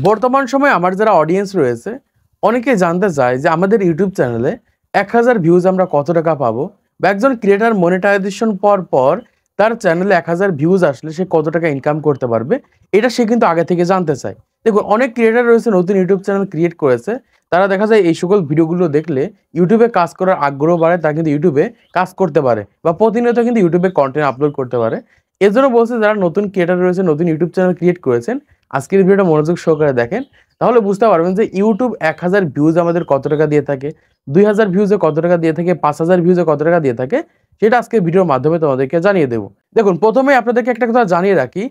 বর্তমান সময়ে আমার যারা অডিয়েন্স রয়েছে অনেকে জানতে চায় যে আমাদের ইউটিউব চ্যানেলে 1000 ভিউজ আমরা কত টাকা পাবো, বা একজন ক্রিয়েটার মনিটাইজেশন পর তার চ্যানেলে 1000 ভিউজ আসলে সে কত টাকা ইনকাম করতে পারবে। এটা সে কিন্তু আগে থেকে জানতে চায়। দেখুন, অনেক ক্রিয়েটার রয়েছে নতুন ইউটিউব চ্যানেল ক্রিয়েট করেছে, তারা দেখা যায় এই সকল ভিডিওগুলো দেখলে ইউটিউবে কাজ করার আগ্রহ বাড়ে, তারা কিন্তু ইউটিউবে কাজ করতে পারে বা প্রতিনিয়ত কিন্তু ইউটিউবে কন্টেন্ট আপলোড করতে পারে। এজন্য বলছে যারা নতুন ক্রিয়েটার রয়েছে, নতুন ইউটিউব চ্যানেল ক্রিয়েট করেছেন, আজকের ভিডিওটা মনোযোগ সহকারে দেখেন, তাহলে বুঝতে পারবেন যে ইউটিউব 1000 ভিউজ আমাদের কত টাকা দিয়ে থাকে, 2000 ভিউজে কত টাকা দিয়ে থাকে, 5000 ভিউজে কত টাকা দিয়ে থাকে, সেটা আজকে ভিডিওর মাধ্যমে তোমাদেরকে জানিয়ে দেবো। দেখুন, প্রথমে আপনাদেরকে একটা কথা জানিয়ে রাখি,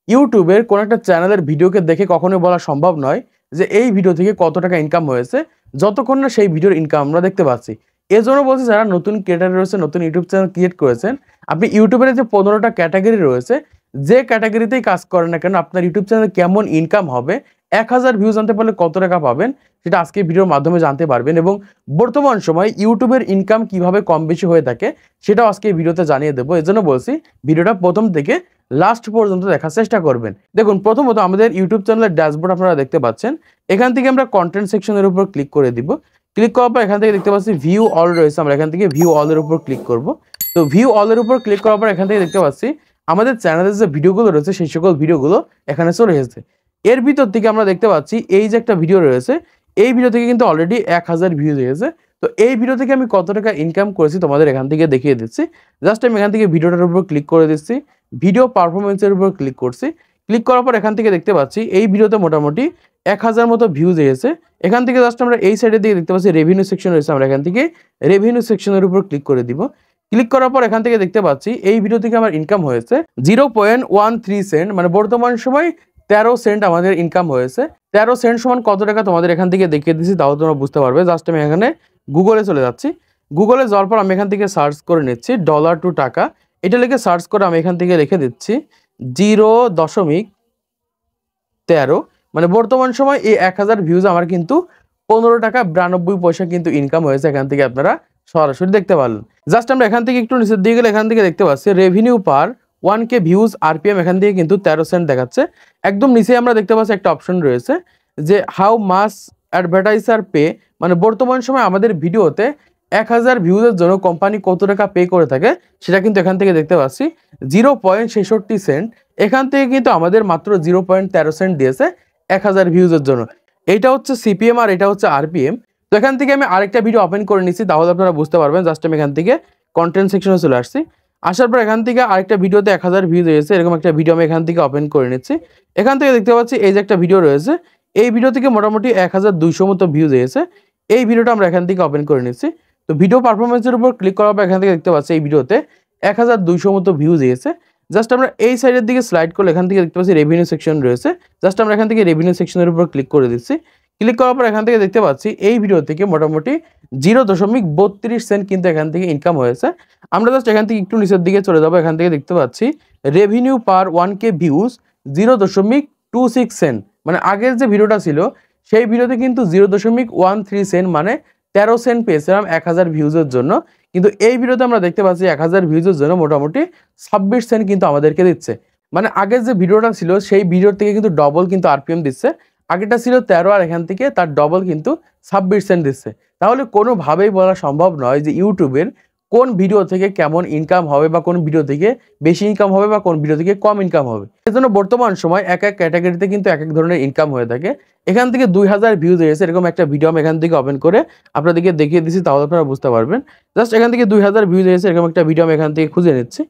ইউটিউবের কোন একটা চ্যানেলের ভিডিওকে দেখে কখনোই বলা সম্ভব নয় যে এই ভিডিও থেকে কত টাকা ইনকাম হয়েছে, যতক্ষণ না সেই ভিডিওর ইনকাম আমরা দেখতে পাচ্ছি। এজন্য বলছি, যারা নতুন ক্রিয়েটার রয়েছে, নতুন ইউটিউব চ্যানেল ক্রিয়েট করেছেন, আপনি ইউটিউবের যে 15টা ক্যাটাগরি রয়েছে, যে ক্যাটাগরিতেই কাজ করেন না কেন, আপনার ইউটিউব চ্যানেলে কেমন ইনকাম হবে, 1000 ভিউজ আনতে পারলে কত টাকা পাবেন, সেটা আজকে ভিডিওর মাধ্যমে জানতে পারবেন। এবং বর্তমান সময় ইউটিউবের ইনকাম কিভাবে কম বেশি হয়ে থাকে সেটাও আজকে ভিডিওতে জানিয়ে দেবো। এজন্য বলছি ভিডিওটা প্রথম থেকে লাস্ট পর্যন্ত দেখার চেষ্টা করবেন। দেখুন, প্রথমত আমাদের ইউটিউব চ্যানেলের ড্যাশবোর্ড আপনারা দেখতে পাচ্ছেন। এখান থেকে আমরা কন্টেন্ট সেকশনের উপর ক্লিক করে দিব। ক্লিক করার পর এখান থেকে দেখতে পাচ্ছি ভিউ অল রয়েছে, আমরা এখান থেকে ভিউ অলের উপর ক্লিক করব। তো ভিউ অলের উপর ক্লিক করার পর এখান থেকে দেখতে পাচ্ছি আমাদের চ্যানেলের যে ভিডিওগুলো রয়েছে সেই সকল ভিডিওগুলো এখানে চলে এসেছে। এর ভিতর থেকে আমরা দেখতে পাচ্ছি এই যে একটা ভিডিও রয়েছে, এই ভিডিও থেকে কিন্তু অলরেডি 1000 ভিউজ হয়েছে। তো এই ভিডিও থেকে আমি কত টাকা ইনকাম করেছি তোমাদের এখান থেকে দেখিয়ে দিচ্ছি। জাস্ট আমি এখান থেকে ভিডিওটার উপর ক্লিক করে দিচ্ছি, ভিডিও পারফরমেন্সের উপর ক্লিক করছি। ক্লিক করার পর এখান থেকে দেখতে পাচ্ছি এই ভিডিওতে মোটামুটি 1000 মতো ভিউজ এসেছে। এখান থেকে জাস্ট আমরা এই সাইডের দিকে দেখতে পাচ্ছি রেভিনিউ সেকশন রয়েছে, আমরা এখান থেকে রেভিনিউ সেকশনের উপর ক্লিক করে দিব। ক্লিক করার পর এখান থেকে দেখতে পাচ্ছি এই ভিডিও থেকে আমার ইনকাম হয়েছে 0.13 সেন্ট, মানে বর্তমান সময় 13 সেন্ট আমাদের ইনকাম হয়েছে। 13 সেন্ট সমান কত টাকা তোমাদের এখান থেকে দেখিয়ে দিচ্ছি, তাও তোমরা বুঝতে পারবে। জাস্ট আমি এখানে গুগলে চলে যাচ্ছি। গুগলে যাওয়ার পর আমি এখান থেকে সার্চ করে নিচ্ছি ডলার টু টাকা, এটা লিখে সার্চ করে আমি এখান থেকে লিখে দিচ্ছি 0.13, মানে বর্তমান সময় এই 1000 ভিউজ আমার কিন্তু 15 টাকা 92 পয়সা কিন্তু ইনকাম হয়েছে। এখান থেকে আপনারা সরাসরি দেখতে পারলেন। জাস্ট আমরা এখান থেকে একটু নিচের দিকে গেলে এখান থেকে দেখতে পাচ্ছি রেভিনিউ পার 1K ভিউজ আরপিএম, এখান থেকে কিন্তু 13 সেন্ট দেখাচ্ছে। একদম নিচে আমরা দেখতে পাচ্ছি একটা অপশন রয়েছে যে হাউ মাস অ্যাডভার্টাইজার পে, মানে বর্তমান সময় আমাদের ভিডিওতে 1000 ভিউজের জন্য কোম্পানি কত টাকা পে করে থাকে সেটা কিন্তু এখান থেকে দেখতে পাচ্ছি 0.66 সেন্ট। এখান থেকে কিন্তু আমাদের মাত্র 0.13 সেন্ট দিয়েছে 1000 ভিউজের জন্য। এইটা হচ্ছে সিপিএম আর এটা হচ্ছে আরপিএম। তো এখান থেকে আমি আরেকটা ভিডিও ওপেন করে নিচ্ছি, তাহলে আপনারা বুঝতে পারবেন। জাস্ট আমি এখান থেকে কন্টেন্ট সেকশনে চলে আসছি। আসার পর এখান থেকে আরেকটা ভিডিওতে 1000 ভিউজ হয়েছে, এরকম একটা ভিডিও আমি এখান থেকে ওপেন করে নিচ্ছি। এখান থেকে দেখতে পাচ্ছি এই যে একটা ভিডিও রয়েছে, এই ভিডিও থেকে মোটামুটি 1200 মতো ভিউজ হয়েছে। এই ভিডিওটা আমরা এখান থেকে ওপেন করে নিচ্ছি। তো ভিডিও পারফরমেন্সের উপর ক্লিক করার পর এখান থেকে দেখতে পাচ্ছি এই ভিডিওতে 1200 মতো ভিউজ হয়েছে। জাস্ট আমরা এই সাইডের দিকে স্লাইড করলে এখান থেকে দেখতে পাচ্ছি রেভিনিউ সেকশন রয়েছে। জাস্ট আমরা এখান থেকে রেভিনিউ সেকশনের উপর ক্লিক করে দিচ্ছি। ক্লিক করার পর এখান থেকে দেখতে পাচ্ছি এই ভিডিও থেকে মোটামুটি 0.32 সেন্ট কিন্তু এখান থেকে ইনকাম হয়েছে। আমরা জাস্ট এখান থেকে একটু নিচের দিকে চলে যাবো। এখান থেকে দেখতে পাচ্ছি রেভিনিউ পার 1K ভিউজ 0.26 সেন্ট, মানে আগের যে ভিডিওটা ছিল সেই ভিডিওতে কিন্তু 0.13 সেন্ট, মানে 13 সেন্ট পেয়েছিলাম 1000 ভিউজের জন্য। কিন্তু এই ভিডিওতে আমরা দেখতে পাচ্ছি 1000 ভিউজের জন্য মোটামুটি 26 সেন্ট কিন্তু আমাদেরকে দিচ্ছে। মানে আগের যে ভিডিওটা ছিল সেই ভিডিওর থেকে কিন্তু ডবল কিন্তু আরপিএম দিচ্ছে। আগেরটা ছিল 13 আর এখান থেকে তার ডবল কিন্তু 26 সেন্ট দিচ্ছে। তাহলে কোনোভাবেই বলা সম্ভব নয় যে ইউটিউবের কোন ভিডিও থেকে কেমন ইনকাম হবে, বা কোন ভিডিও থেকে বেশি ইনকাম হবে, বা কোন ভিডিও থেকে কম ইনকাম হবে। এজন্য বর্তমান সময় এক এক ক্যাটাগরিতে কিন্তু এক এক ধরনের ইনকাম হয়ে থাকে। এখান থেকে 2000 ভিউজ হয়েছে, এরকম একটা ভিডিও আমি এখান থেকে ওপেন করে আপনাদেরকে দেখিয়ে দিচ্ছি, তাহলে আপনারা বুঝতে পারবেন। জাস্ট এখান থেকে 2000 ভিউজ হয়েছে, এরকম একটা ভিডিও আমি এখান থেকে খুঁজে নিচ্ছি।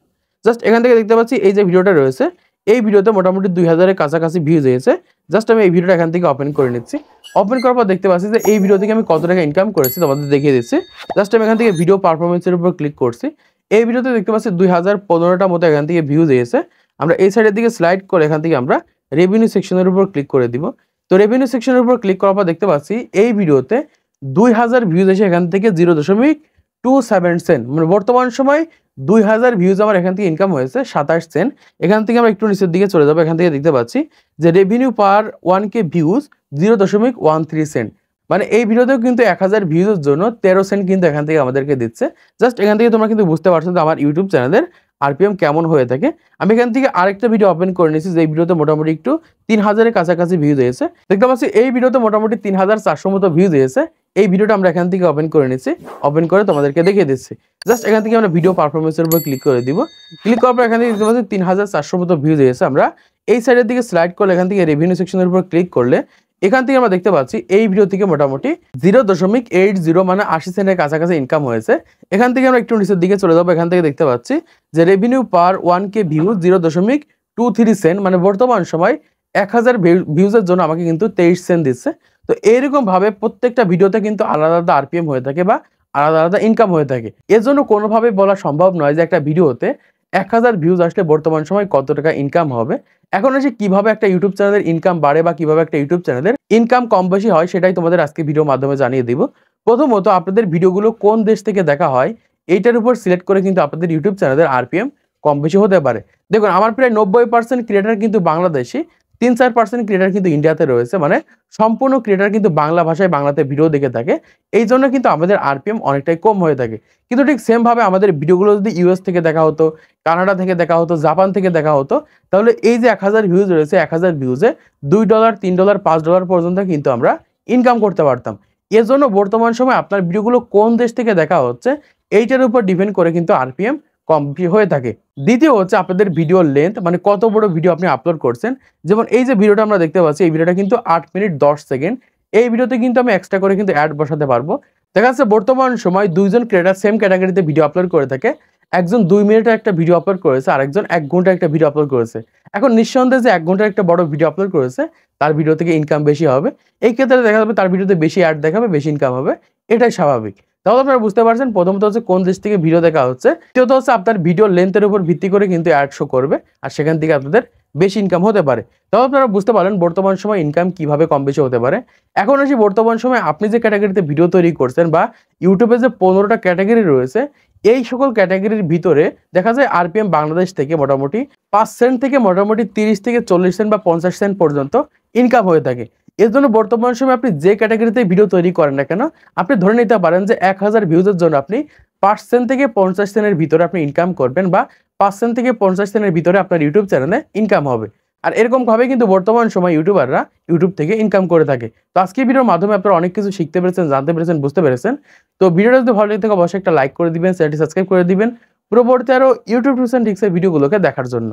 জাস্ট এখান থেকে দেখতে পাচ্ছি এই যে ভিডিওটা রয়েছে, এই ভিডিওতে মোটামুটি 2000-এর কাছাকাছি ভিউজ হয়েছে। জাস্ট আমি এই ভিডিওটা এখান থেকে ওপেন করে নিচ্ছি। ওপেন করার পর দেখতে পাচ্ছি যে এই ভিডিও থেকে আমি কত টাকা ইনকাম করেছি তোমাদের দেখিয়ে দিচ্ছি। জাস্ট আমি এখান থেকে ভিডিও পারফরমেন্সের উপর ক্লিক করছি। এই ভিডিওতে দেখতে পাচ্ছি 2015টা মতো এখান থেকে ভিউজ হয়েছে। আমরা এই সাইডের দিকে স্লাইড করে এখান থেকে আমরা রেভিনিউ সেকশনের উপর ক্লিক করে দিব। তো রেভিনিউ সেকশনের উপর ক্লিক করার পর দেখতে পাচ্ছি এই ভিডিওতে 2000 ভিউজ এসে এখান থেকে 0.27 সেন্ট, মানে বর্তমান সময় 2000 ভিউজ আমার এখান থেকে ইনকাম হয়েছে 27 সেন্ট। এখান থেকে আমরা একটু নিচের দিকে চলে যাবো। এখান থেকে দেখতে পাচ্ছি যে রেভিনিউ পার 1K ভিউজ 0.13 সেন্ট, মানে এই ভিডিওতেও কিন্তু 1000 ভিউজের জন্য 13 সেন্ট কিন্তু এখান থেকে আমাদেরকে দিচ্ছে। জাস্ট এখান থেকে তোমরা কিন্তু বুঝতে পারছো যে আমার ইউটিউব চ্যানেলের আরপিএম কেমন হয়ে থাকে। আমি এখান থেকে আরেকটা ভিডিও ওপেন করে নিয়েছি, যে ভিডিওতে মোটামুটি একটু 3000-এর কাছাকাছি ভিউজ হয়েছে। দেখতে পাচ্ছি এই ভিডিওতে মোটামুটি 3400 মতো ভিউজ হয়েছে। এই ভিডিওটা আমরা এখান থেকে ওপেন করে নিচ্ছি, ওপেন করে তোমাদেরকে দেখিয়ে দিচ্ছি। জাস্ট এখান থেকে আমরা ভিডিও পারফরমেন্সের উপর ক্লিক করে দিব। ক্লিক করার পর এখান থেকে দেখতে পাচ্ছি 3400 মতো ভিউজ হয়েছে। আমরা এই সাইডের দিকে স্লাইড করলে এখান থেকে রেভিনিউ সেকশনের উপর ক্লিক করলে এখান থেকে আমরা দেখতে পাচ্ছি এই ভিডিও থেকে মোটামুটি 0.80 মানে 80 সেন্টের কাছাকাছি ইনকাম হয়েছে। এখান থেকে আমরা একটু নিচের দিকে চলে যাবো। এখান থেকে দেখতে পাচ্ছি যে রেভিনিউ পার 1K ভিউ 0.23 সেন্ট, মানে বর্তমান সময় 1000 ভিউজের জন্য আমাকে কিন্তু 23 সেন্ট দিচ্ছে। তো এইরকম ভাবে প্রত্যেকটা ভিডিওতে কিন্তু আলাদা আলাদা আরপিএম হয়ে থাকে বা আলাদা আলাদা ইনকাম হয়ে থাকে। এর জন্য কোনোভাবে বলা সম্ভব নয় যে একটা ভিডিওতে 1000 ভিউজ আসলে বর্তমান সময় কত টাকা ইনকাম হবে। এখন এসে কিভাবে একটা ইউটিউব চ্যানেলের ইনকাম বাড়ে বা কিভাবে একটা ইউটিউব চ্যানেলের ইনকাম কম বেশি হয় সেটাই তোমাদের আজকে ভিডিওর মাধ্যমে জানিয়ে দিব। প্রথমত আপনাদের ভিডিওগুলো কোন দেশ থেকে দেখা হয় এইটার উপর সিলেক্ট করে কিন্তু আপনাদের ইউটিউব চ্যানেলের আরপিএম কম বেশি হতে পারে। দেখুন আমার প্রায় 90% ক্রিয়েটার কিন্তু বাংলাদেশি, 3-4% ক্রিয়েটার কিন্তু ইন্ডিয়াতে রয়েছে, মানে সম্পূর্ণ ক্রিয়েটার কিন্তু বাংলা ভাষায় বাংলাতে ভিডিও দেখে থাকে। এই জন্য কিন্তু আমাদের আরপিএম অনেকটাই কম হয়ে থাকে। কিন্তু ঠিক সেম ভাবে আমাদের ভিডিওগুলো যদি ইউএস থেকে দেখা হতো, কানাডা থেকে দেখা হতো, জাপান থেকে দেখা হতো, তাহলে এই যে 1000 ভিউজ রয়েছে, 1000 ভিউজে $2, $3, $5 পর্যন্ত কিন্তু আমরা ইনকাম করতে পারতাম। এর জন্য বর্তমান সময় আপনার ভিডিওগুলো কোন দেশ থেকে দেখা হচ্ছে এইটার উপর ডিপেন্ড করে কিন্তু আরপিএম কম বেশি হয়ে থাকে। দ্বিতীয় হচ্ছে আপনাদের ভিডিওর লেন্থ, মানে কত বড় ভিডিও আপনি আপলোড করছেন। যেমন এই যে ভিডিওটা আমরা দেখতে পাচ্ছি, এই ভিডিওটা কিন্তু 8 মিনিট 10 সেকেন্ড। এই ভিডিওতে কিন্তু আমি এক্সট্রা করে কিন্তু অ্যাড বসাতে পারবো। দেখা যাচ্ছে বর্তমান সময় দুইজন ক্রিয়েটার সেম ক্যাটাগরিতে ভিডিও আপলোড করে থাকে। একজন 2 মিনিটের একটা ভিডিও আপলোড করেছে, আরেকজন 1 ঘন্টার একটা ভিডিও আপলোড করেছে। এখন নিঃসন্দেহে যে 1 ঘন্টার একটা বড় ভিডিও আপলোড করেছে তার ভিডিও থেকে ইনকাম বেশি হবে। এই ক্ষেত্রে দেখা যাবে তার ভিডিওতে বেশি অ্যাড দেখাবে, বেশি ইনকাম হবে, এটাই স্বাভাবিক। তাহলে আপনারা বুঝতে পারছেন প্রথমত হচ্ছে কোন দেশ থেকে ভিডিও দেখা হচ্ছে, দ্বিতীয়ত হচ্ছে আপনার ভিডিও লেন্থের উপর ভিত্তি করে কিন্তু অ্যাড শো করবে, আর সেখান থেকে আপনাদের বেশি ইনকাম হতে পারে। তাহলে আপনারা বুঝতে পারলেন বর্তমান সময় ইনকাম কিভাবে কম বেশি হতে পারে। এখন আসি বর্তমান সময় আপনি যে ক্যাটাগরিতে ভিডিও তৈরি করছেন বা ইউটিউবে যে 15টা ক্যাটাগরি রয়েছে, এই সকল ক্যাটাগরির ভিতরে দেখা যায় আরপিএম বাংলাদেশ থেকে মোটামুটি 5 সেন্ট থেকে মোটামুটি 30 থেকে 40 সেন্ট বা 50 সেন্ট পর্যন্ত ইনকাম হয়ে থাকে। এর জন্য বর্তমান সময় আপনি যে ক্যাটাগরিতে ভিডিও তৈরি করেন না কেন, আপনি ধরে নিতে পারেন যে 1000 ভিউজের জন্য আপনি 5 সেন্ট থেকে 50 সেন্টের ভিতরে আপনি ইনকাম করবেন, বা 5 সেন্ট থেকে 50 সেন্টের ভিতরে আপনার ইউটিউব চ্যানেলে ইনকাম হবে। আর এরকম ভাবে কিন্তু বর্তমান সময় ইউটিউবাররা ইউটিউব থেকে ইনকাম করে থাকে। তো আজকের ভিডিওর মাধ্যমে আপনারা অনেক কিছু শিখতে পেরেছেন, জানতে পেরেছেন, বুঝতে পেরেছেন। তো ভিডিওটা যদি ভালো লাগে থাকে অবশ্যই একটা লাইক করে দিবেন, চ্যানেলটি সাবস্ক্রাইব করে দিবেন পরবর্তী আরো ইউটিউব টিপস এন্ড ট্রিক্সের ভিডিওগুলোকে দেখার জন্য।